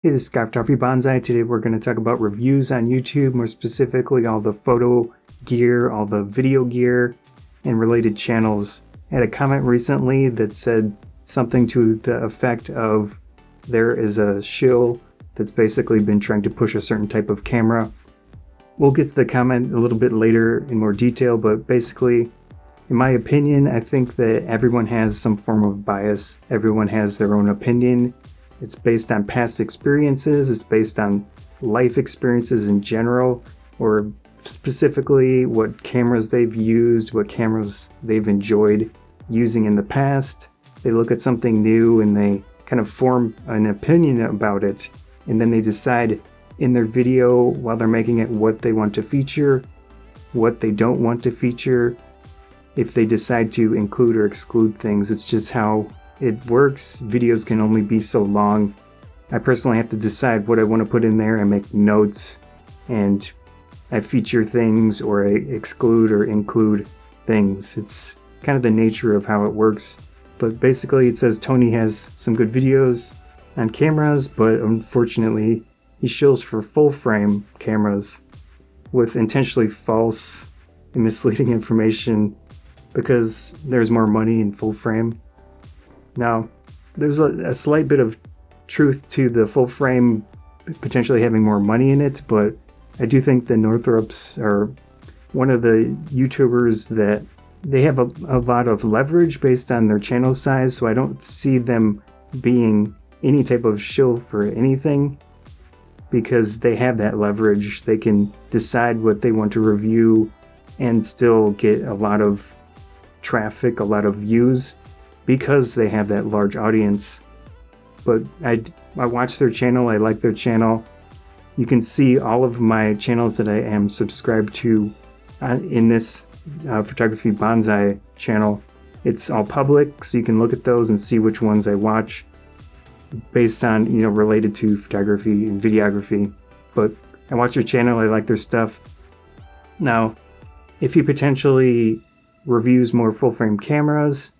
Hey, this is Scott Photography Bonsai. Today we're going to talk about reviews on YouTube, more specifically all the photo gear, all the video gear, and related channels. I had a comment recently that said something to the effect of there is a shill that's basically been trying to push a certain type of camera. We'll get to the comment a little bit later in more detail, but basically, in my opinion, I think that everyone has some form of bias. Everyone has their own opinion. It's based on past experiences, it's based on life experiences in general, or specifically what cameras they've used, what cameras they've enjoyed using in the past. They look at something new and they kind of form an opinion about it, and then they decide in their video while they're making it what they want to feature, what they don't want to feature, if they decide to include or exclude things. It's just how it works. Videos can only be so long. I personally have to decide what I want to put in there and make notes, and I feature things or I exclude or include things. It's kind of the nature of how it works. But basically it says Tony has some good videos on cameras, but unfortunately he shills for full frame cameras with intentionally false and misleading information because there's more money in full frame. Now, there's a slight bit of truth to the full frame potentially having more money in it, but I do think the Northrups are one of the YouTubers that they have a lot of leverage based on their channel size, so I don't see them being any type of shill for anything because they have that leverage. They can decide what they want to review and still get a lot of traffic, a lot of views, because they have that large audience. But I watch their channel, I like their channel. You can see all of my channels that I am subscribed to in this Photography Bonsai channel. It's all public, so you can look at those and see which ones I watch based on, related to photography and videography. But I watch their channel, I like their stuff. Now, if he potentially reviews more full frame cameras,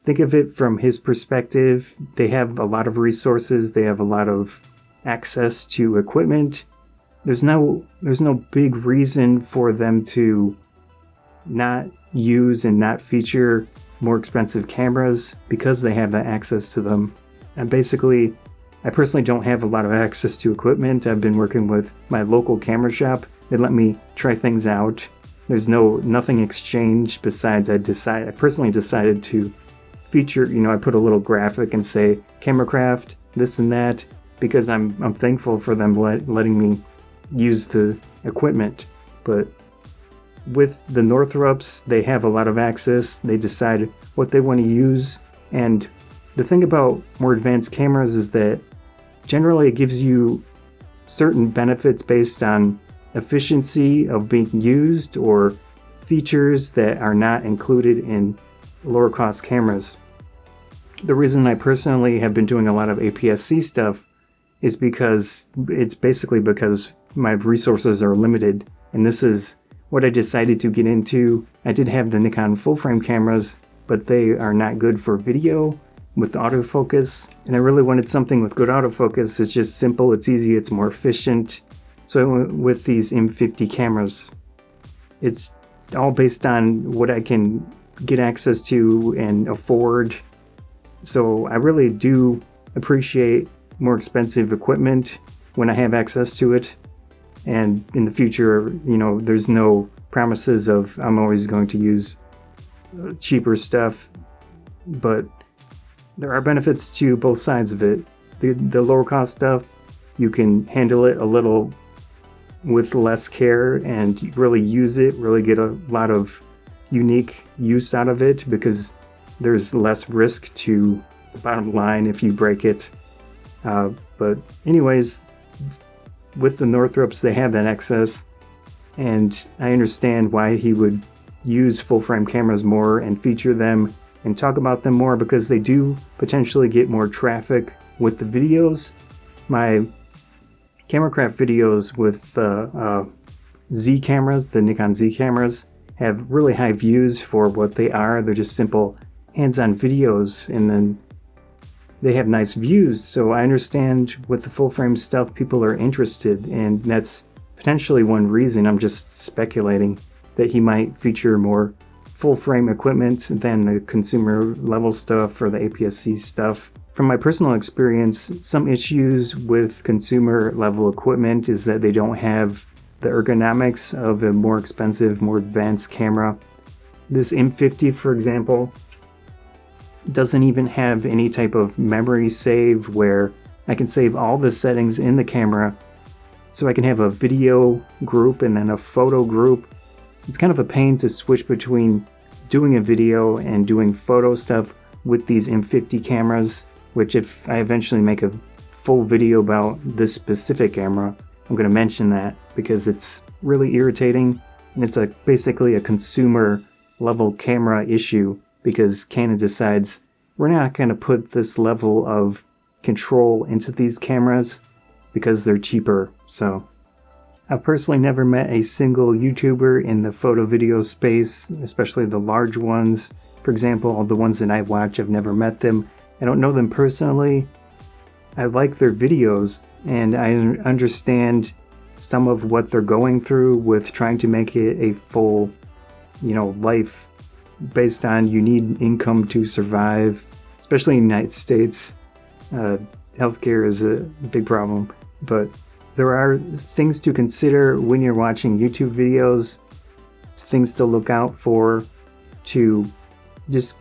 think of it from his perspective. They have a lot of resources. They have a lot of access to equipment. There's no big reason for them to not use and not feature more expensive cameras because they have that access to them. And basically, I personally don't have a lot of access to equipment. I've been working with my local camera shop. They let me try things out. There's nothing exchanged besides I personally decided to feature, I put a little graphic and say Cameracraft, this and that, because I'm thankful for them letting me use the equipment. But with the Northrups, they have a lot of access. They decide what they want to use. And the thing about more advanced cameras is that generally it gives you certain benefits based on efficiency of being used or features that are not included in lower cost cameras. The reason I personally have been doing a lot of APS-C stuff is because my resources are limited, and this is what I decided to get into. I did have the Nikon full frame cameras, but they are not good for video with autofocus, and I really wanted something with good autofocus. It's just simple, it's easy, it's more efficient. So I went with these M50 cameras. It's all based on what I can get access to and afford. So I really do appreciate more expensive equipment when I have access to it. And in the future, there's no promises of I'm always going to use cheaper stuff, but there are benefits to both sides of it. The lower cost stuff, you can handle it a little with less care and really use it, really get a lot of unique use out of it because there's less risk to the bottom line if you break it. But anyways, with the Northrups, they have that access, and I understand why he would use full frame cameras more and feature them and talk about them more because they do potentially get more traffic with the videos. My Cameracraft videos with the Z cameras, the Nikon Z cameras, have really high views for what they are. They're just simple hands-on videos, and then they have nice views, so I understand with the full frame stuff people are interested, and that's potentially one reason. I'm just speculating that he might feature more full frame equipment than the consumer level stuff or the APS-C stuff. From my personal experience, some issues with consumer level equipment is that they don't have the ergonomics of a more expensive, more advanced camera. This M50, for example, doesn't even have any type of memory save where I can save all the settings in the camera, so I can have a video group and then a photo group. It's kind of a pain to switch between doing a video and doing photo stuff with these M50 cameras, which if I eventually make a full video about this specific camera, I'm going to mention that because it's really irritating, and it's basically a consumer level camera issue because Canon decides we're not going to put this level of control into these cameras because they're cheaper. So I've personally never met a single YouTuber in the photo video space, especially the large ones. For example, all the ones that I watch, I've never met them. I don't know them personally. I like their videos, and I understand some of what they're going through with trying to make it a full, life based on you need income to survive, especially in the United States. Healthcare is a big problem, but there are things to consider when you're watching YouTube videos, things to look out for, to just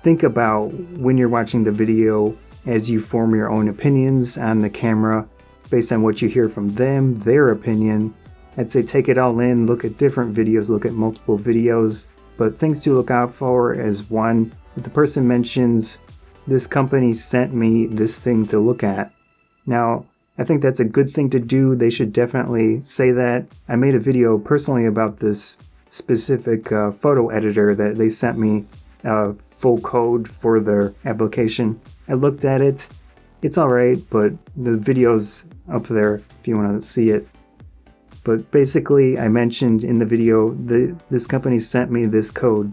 think about when you're watching the video as you form your own opinions on the camera based on what you hear from them, their opinion. I'd say take it all in, look at different videos, look at multiple videos, but things to look out for is one, if the person mentions, this company sent me this thing to look at. Now, I think that's a good thing to do. They should definitely say that. I made a video personally about this specific photo editor that they sent me full code for their application. I looked at it. It's alright, but the video's up there if you want to see it. But basically, I mentioned in the video this company sent me this code,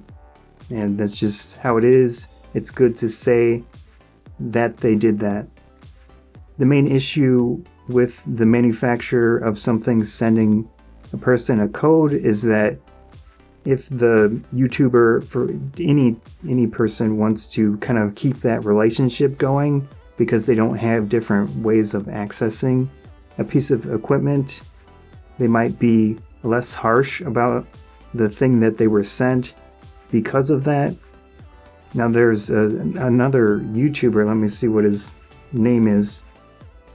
and that's just how it is. It's good to say that they did that. The main issue with the manufacturer of something sending a person a code is that if the YouTuber, for any person, wants to kind of keep that relationship going because they don't have different ways of accessing a piece of equipment, they might be less harsh about the thing that they were sent because of that. Now there's another YouTuber, let me see what his name is,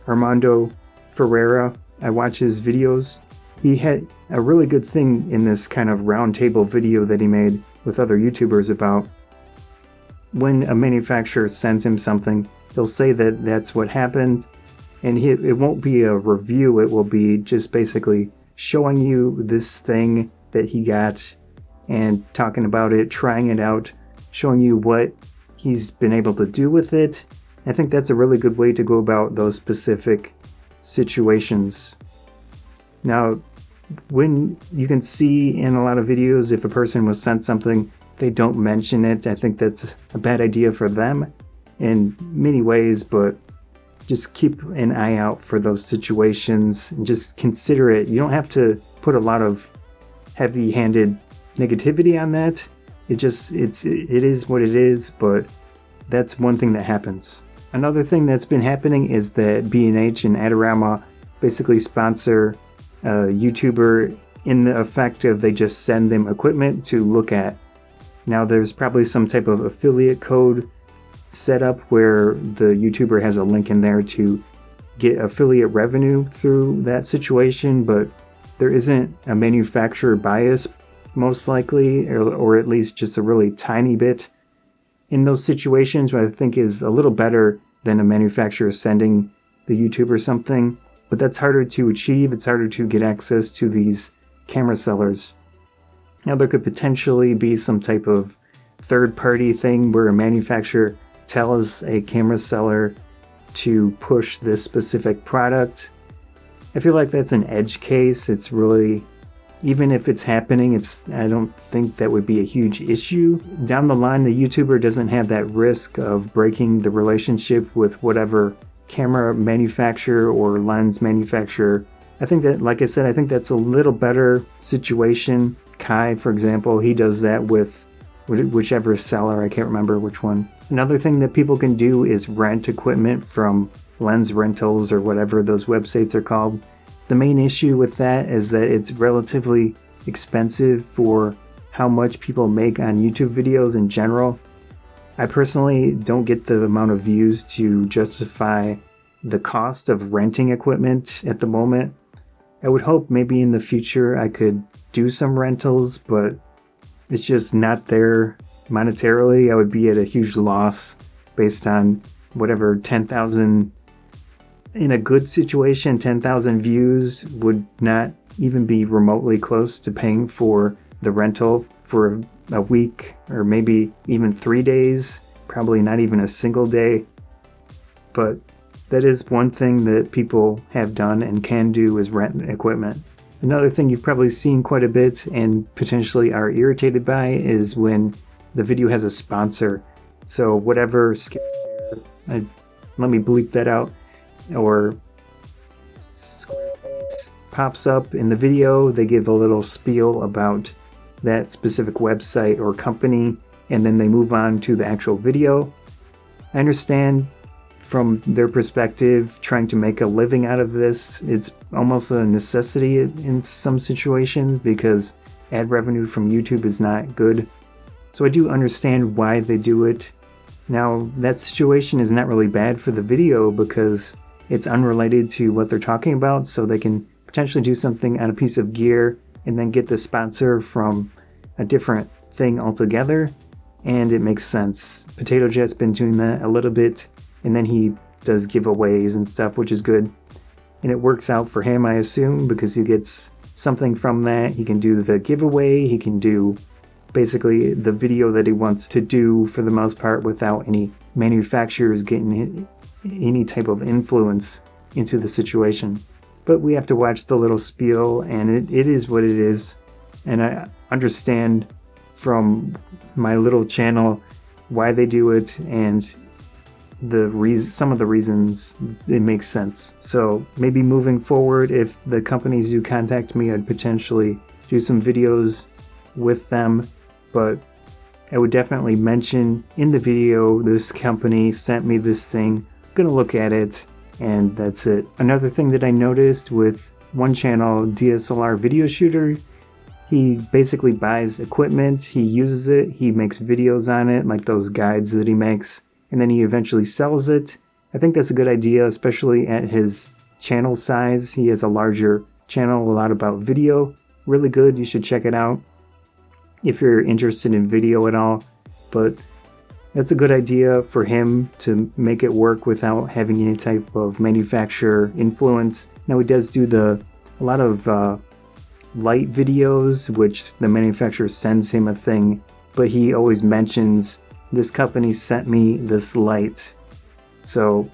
Armando Ferreira. I watch his videos. He had a really good thing in this kind of roundtable video that he made with other YouTubers about when a manufacturer sends him something, he'll say that that's what happened, and it won't be a review, it will be just basically showing you this thing that he got and talking about it, trying it out, showing you what he's been able to do with it. I think that's a really good way to go about those specific situations. Now, when you can see in a lot of videos if a person was sent something, they don't mention it. I think that's a bad idea for them in many ways, but just keep an eye out for those situations and just consider it. You don't have to put a lot of heavy-handed negativity on that. It is what it is, but that's one thing that happens. Another thing that's been happening is that B&H and Adorama basically sponsor a YouTuber in the effect of they just send them equipment to look at. Now there's probably some type of affiliate code set up where the YouTuber has a link in there to get affiliate revenue through that situation, but there isn't a manufacturer bias most likely, or at least just a really tiny bit in those situations, what I think is a little better than a manufacturer sending the YouTuber something. But that's harder to achieve. It's harder to get access to these camera sellers. Now there could potentially be some type of third-party thing where a manufacturer tells a camera seller to push this specific product. I feel like that's an edge case. It's really even if it's happening, I don't think that would be a huge issue. Down the line, the YouTuber doesn't have that risk of breaking the relationship with whatever camera manufacturer or lens manufacturer. I think that, like I said, I think that's a little better situation. Kai, for example, he does that with whichever seller, I can't remember which one. Another thing that people can do is rent equipment from lens rentals or whatever those websites are called. The main issue with that is that it's relatively expensive for how much people make on YouTube videos in general. I personally don't get the amount of views to justify the cost of renting equipment at the moment. I would hope maybe in the future I could do some rentals, but it's just not there monetarily. I would be at a huge loss based on whatever 10,000, in a good situation, 10,000 views would not even be remotely close to paying for the rental for a week or maybe even 3 days, probably not even a single day. But that is one thing that people have done and can do, is rent equipment. Another thing you've probably seen quite a bit and potentially are irritated by is when the video has a sponsor. So whatever, let me bleep that out, or Squarespace pops up in the video, they give a little spiel about that specific website or company, and then they move on to the actual video. I understand from their perspective, trying to make a living out of this, it's almost a necessity in some situations because ad revenue from YouTube is not good. So I do understand why they do it. Now, that situation is not really bad for the video because it's unrelated to what they're talking about, so they can potentially do something on a piece of gear and then get the sponsor from a different thing altogether, and it makes sense. Potato Jet's been doing that a little bit, and then he does giveaways and stuff, which is good. And it works out for him, I assume, because he gets something from that. He can do the giveaway, he can do basically the video that he wants to do for the most part without any manufacturers getting any type of influence into the situation. But we have to watch the little spiel, and it is what it is. And I understand from my little channel why they do it, and some of the reasons it makes sense. So maybe moving forward, if the companies do contact me, I'd potentially do some videos with them. But I would definitely mention in the video, this company sent me this thing, I'm gonna look at it, and that's it. Another thing that I noticed with one channel, DSLR video shooter, he basically buys equipment, he uses it, he makes videos on it, like those guides that he makes, and then he eventually sells it. I think that's a good idea, especially at his channel size. He has a larger channel, a lot about video. Really good, you should check it out if you're interested in video at all. But that's a good idea for him to make it work without having any type of manufacturer influence. Now he does do a lot of light videos, which the manufacturer sends him a thing, but he always mentions, this company sent me this light. So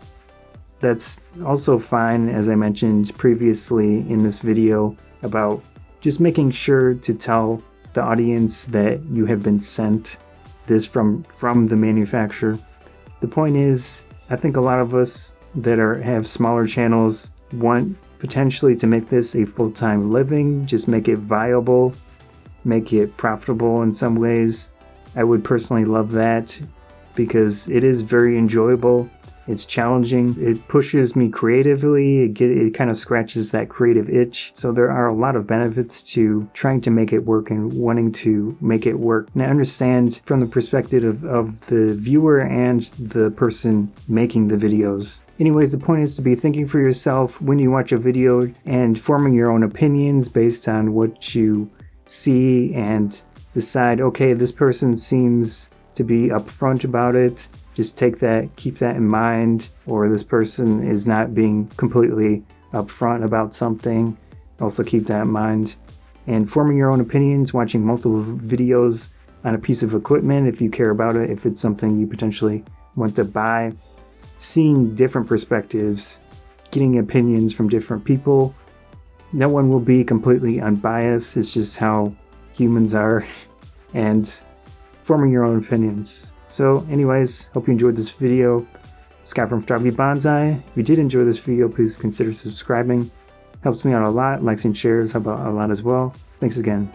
that's also fine, as I mentioned previously in this video, about just making sure to tell the audience that you have been sent this from the manufacturer. The point is, I think a lot of us that have smaller channels want potentially to make this a full-time living, just make it viable, make it profitable in some ways. I would personally love that because it is very enjoyable. It's challenging. It pushes me creatively. It kind of scratches that creative itch. So there are a lot of benefits to trying to make it work and wanting to make it work. And I understand from the perspective of the viewer and the person making the videos. Anyways, the point is to be thinking for yourself when you watch a video and forming your own opinions based on what you see and decide, okay, this person seems to be upfront about it. Just take that, keep that in mind, or this person is not being completely upfront about something. Also keep that in mind. And forming your own opinions, watching multiple videos on a piece of equipment if you care about it, if it's something you potentially want to buy. Seeing different perspectives, getting opinions from different people, no one will be completely unbiased. It's just how humans are, and forming your own opinions. So anyways, hope you enjoyed this video. Scott from Photography Bonsai. If you did enjoy this video, please consider subscribing. Helps me out a lot. Likes and shares help out a lot as well. Thanks again.